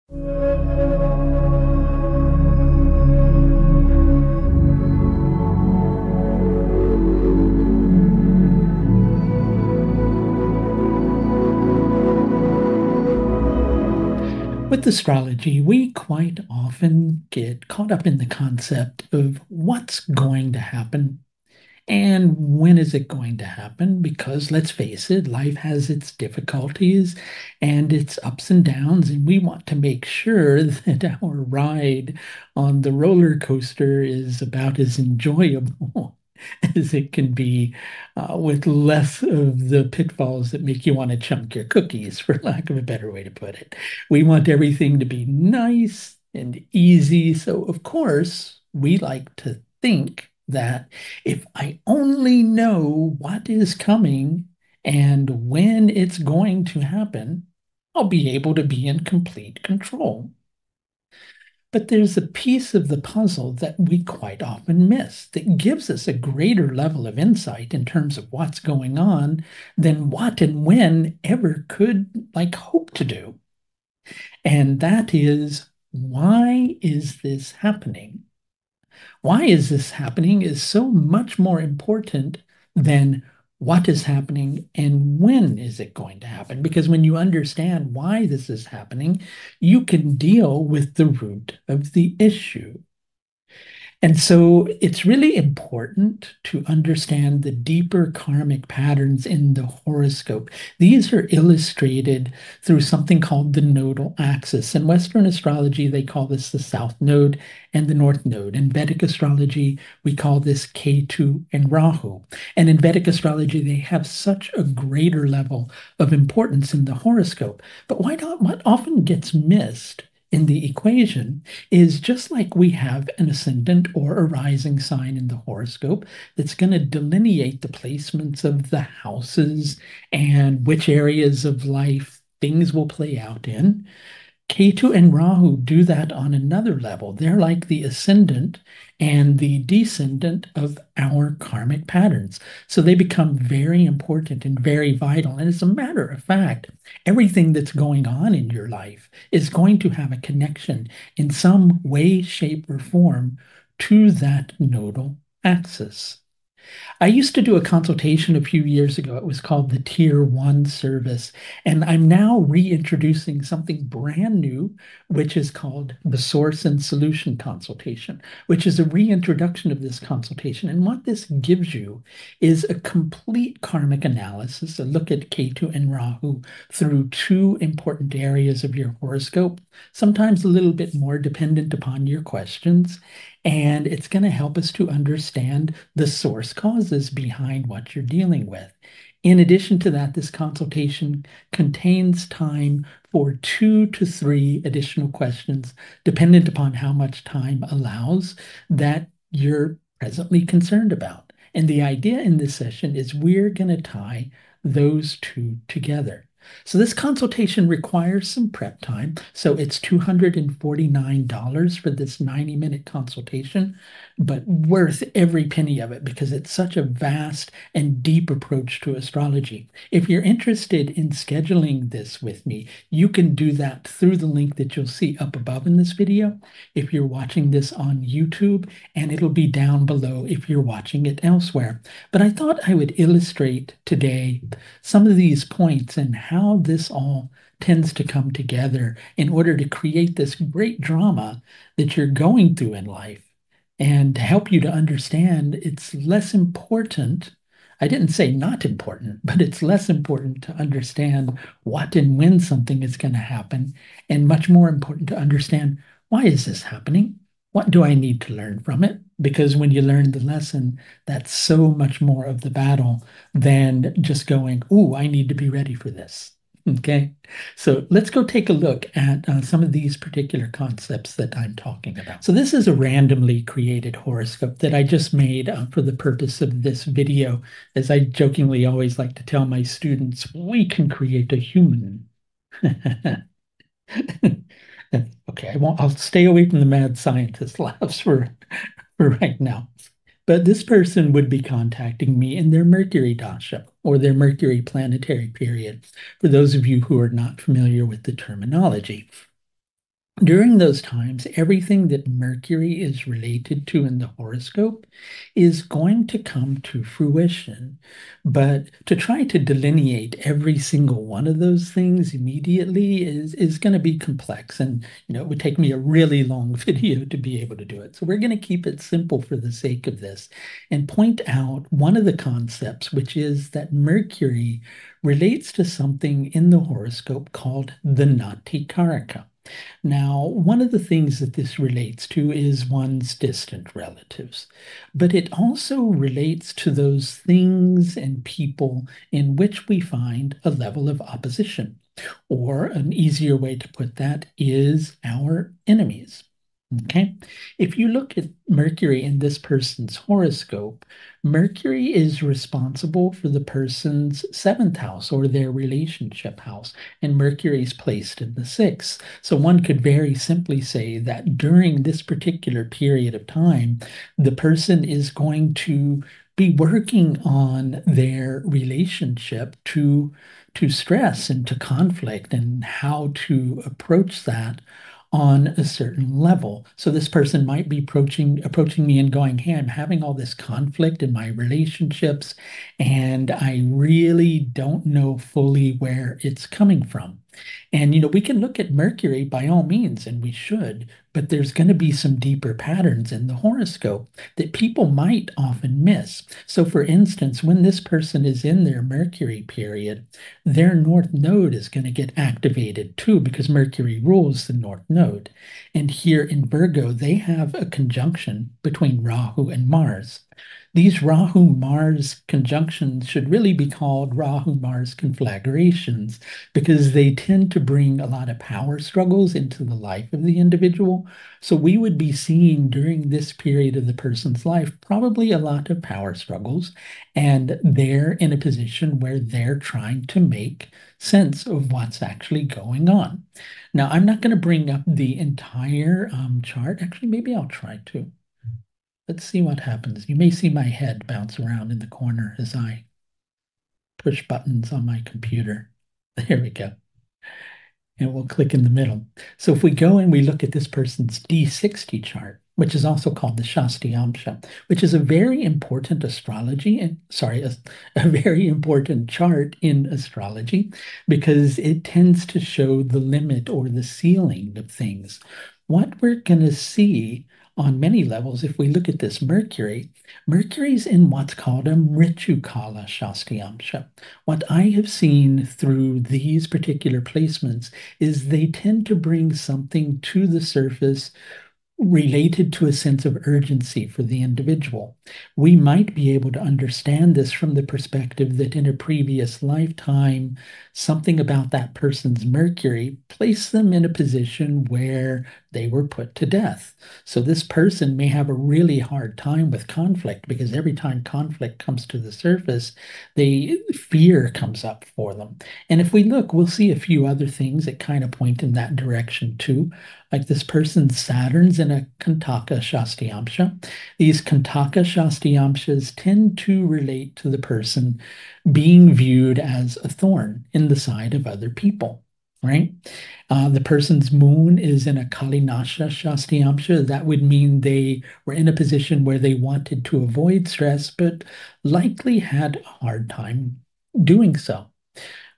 With astrology, we quite often get caught up in the concept of what's going to happen and when is it going to happen? Because let's face it, life has its difficulties and its ups and downs, and we want to make sure that our ride on the roller coaster is about as enjoyable as it can be, with less of the pitfalls that make you want to chunk your cookies, for lack of a better way to put it. We want everything to be nice and easy. So, of course, we like to think that if I only know what is coming and when it's going to happen, I'll be able to be in complete control. But there's a piece of the puzzle that we quite often miss that gives us a greater level of insight in terms of what's going on than what and when ever could hope to do. And that is, why is this happening? Why is this happening is so much more important than what is happening and when is it going to happen. Because when you understand why this is happening, you can deal with the root of the issue. And so it's really important to understand the deeper karmic patterns in the horoscope. These are illustrated through something called the nodal axis. In Western astrology, they call this the South Node and the North Node. In Vedic astrology, we call this Ketu and Rahu. And in Vedic astrology, they have such a greater level of importance in the horoscope. But why not? What often gets missed in the equation is just like we have an ascendant or a rising sign in the horoscope that's going to delineate the placements of the houses and which areas of life things will play out in. Ketu and Rahu do that on another level. They're like the ascendant and the descendant of our karmic patterns. So they become very important and very vital. And as a matter of fact, everything that's going on in your life is going to have a connection in some way, shape, or form to that nodal axis. I used to do a consultation a few years ago. It was called the Tier 1 service. And I'm now reintroducing something brand new, which is called the Source and Solution Consultation, which is a reintroduction of this consultation. And what this gives you is a complete karmic analysis, a look at Ketu and Rahu through two important areas of your horoscope, sometimes a little bit more dependent upon your questions. And it's going to help us to understand the source causes behind what you're dealing with. In addition to that, this consultation contains time for 2 to 3 additional questions, dependent upon how much time allows, that you're presently concerned about. And the idea in this session is we're going to tie those two together. So this consultation requires some prep time. So it's $249 for this 90-minute consultation, but worth every penny of it because it's such a vast and deep approach to astrology. If you're interested in scheduling this with me, you can do that through the link that you'll see up above in this video if you're watching this on YouTube, and it'll be down below if you're watching it elsewhere. But I thought I would illustrate today some of these points and how this all tends to come together in order to create this great drama that you're going through in life, and to help you to understand it's less important. I didn't say not important, but it's less important to understand what and when something is going to happen, and much more important to understand, why is this happening? What do I need to learn from it? Because when you learn the lesson, that's so much more of the battle than just going, "Ooh, I need to be ready for this." Okay, so let's go take a look at some of these particular concepts that I'm talking about. So this is a randomly created horoscope that I just made for the purpose of this video. As I jokingly always like to tell my students, we can create a human. Okay, I'll stay away from the mad scientist laughs for right now. But this person would be contacting me in their Mercury dasha, or their Mercury planetary period, for those of you who are not familiar with the terminology. During those times, everything that Mercury is related to in the horoscope is going to come to fruition. But to try to delineate every single one of those things immediately is going to be complex. And, it would take me a really long video to be able to do it. So we're going to keep it simple for the sake of this and point out one of the concepts, which is that Mercury relates to something in the horoscope called the Nati Karaka. Now, one of the things that this relates to is one's distant relatives, but it also relates to those things and people in which we find a level of opposition. Or an easier way to put that is our enemies. Okay. If you look at Mercury in this person's horoscope, Mercury is responsible for the person's seventh house or their relationship house, and Mercury is placed in the sixth. So one could very simply say that during this particular period of time, the person is going to be working on their relationship to stress and to conflict and how to approach that on a certain level. So this person might be approaching me and going, "Hey, I'm having all this conflict in my relationships, and I really don't know fully where it's coming from." And we can look at Mercury by all means, and we should, but there's going to be some deeper patterns in the horoscope that people might often miss. So, for instance, when this person is in their Mercury period, their North Node is going to get activated too because Mercury rules the North Node. And here in Virgo, they have a conjunction between Rahu and Mars. These Rahu Mars conjunctions should really be called Rahu Mars conflagrations because they tend to bring a lot of power struggles into the life of the individual. So we would be seeing during this period of the person's life probably a lot of power struggles, and they're in a position where they're trying to make sense of what's actually going on. Now, I'm not going to bring up the entire chart. Actually, maybe I'll try to. Let's see what happens. You may see my head bounce around in the corner as I push buttons on my computer. There we go. And we'll click in the middle. So if we go and we look at this person's D60 chart, which is also called the Shastiyamsha, which is a very important astrology and sorry, a very important chart in astrology because it tends to show the limit or the ceiling of things. What we're going to see on many levels, if we look at this Mercury's in what's called a Mritukala Shastiyamsha. What I have seen through these particular placements is they tend to bring something to the surface related to a sense of urgency for the individual. We might be able to understand this from the perspective that in a previous lifetime, something about that person's Mercury placed them in a position where they were put to death. So this person may have a really hard time with conflict because every time conflict comes to the surface, fear comes up for them. And if we look, we'll see a few other things that kind of point in that direction too. Like this person's Saturn's in a Kantaka Shastiyamsha. These Kantaka Shastiyamshas tend to relate to the person being viewed as a thorn in the side of other people, right? The person's moon is in a Kalinasha Shastiyamsha. That would mean they were in a position where they wanted to avoid stress, but likely had a hard time doing so.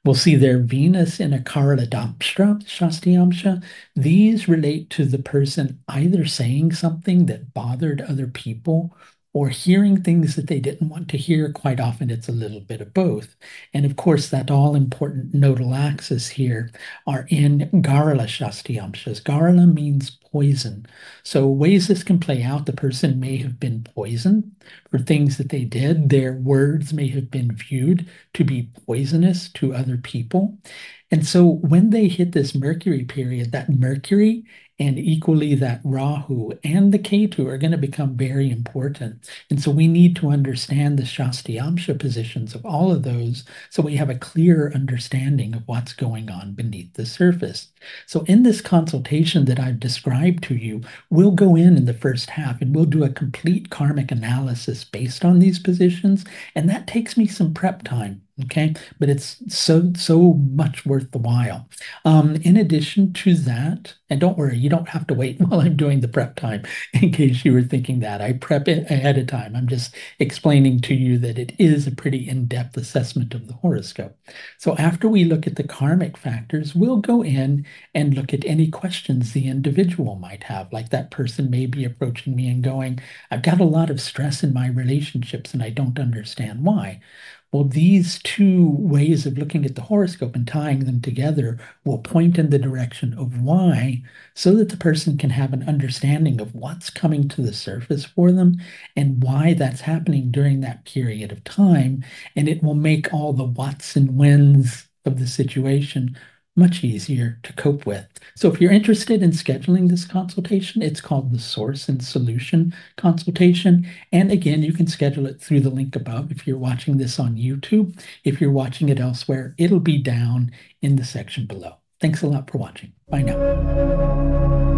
We'll see their Venus in a Karadapstra Shastiyamsha. These relate to the person either saying something that bothered other people or hearing things that they didn't want to hear. Quite often, it's a little bit of both. And of course, that all important nodal axis here are in Garala Shastiyamshas. Garala means poison. So, ways this can play out, the person may have been poisoned for things that they did. Their words may have been viewed to be poisonous to other people. And so when they hit this Mercury period, that Mercury and equally that Rahu and the Ketu are going to become very important. And so we need to understand the Shastiyamsha positions of all of those so we have a clearer understanding of what's going on beneath the surface. So in this consultation that I've described to you, we'll go in the first half and we'll do a complete karmic analysis based on these positions. And that takes me some prep time. Okay, but it's so much worth the while. In addition to that, and don't worry, you don't have to wait while I'm doing the prep time in case you were thinking that. I prep it ahead of time. I'm just explaining to you that it is a pretty in-depth assessment of the horoscope. So after we look at the karmic factors, we'll go in and look at any questions the individual might have. Like that person may be approaching me and going, I've got a lot of stress in my relationships and I don't understand why. Well, these two ways of looking at the horoscope and tying them together will point in the direction of why, so that the person can have an understanding of what's coming to the surface for them and why that's happening during that period of time. And it will make all the whats and whens of the situation much easier to cope with. So if you're interested in scheduling this consultation, it's called the Source and Solution Consultation. And again, you can schedule it through the link above if you're watching this on YouTube. If you're watching it elsewhere, it'll be down in the section below. Thanks a lot for watching. Bye now.